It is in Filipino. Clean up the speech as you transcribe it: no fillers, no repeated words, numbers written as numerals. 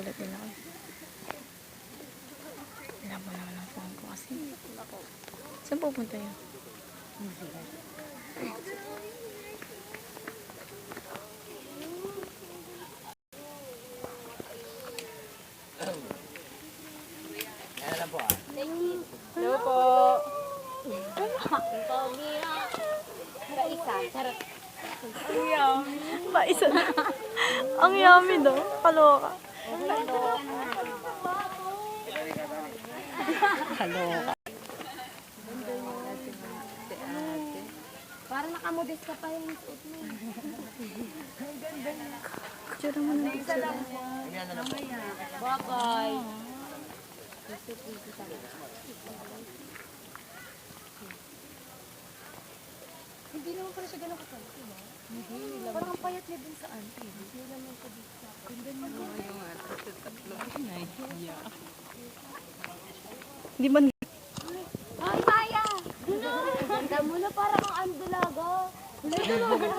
Nagulat din ako. Labo naman ang phone ko kasi. Saan pupunta yun? Hello po. Pogi na. Kaisa. Charot. Ang yummy. Paisa na. Ang yummy daw. Kaloka. Kaloka. Parang nakamodest ka pa yung suot mo. Tsura mo na dito. Bye-bye. Hindi naman pala siya gano'n kapalaki, ba? Hindi. Parang payat niya din sa auntie. Hindi naman sa dito. Ganda niya. Hindi man. Ay, Maya! Ganda mo na parang ang andulaga. Andulaga.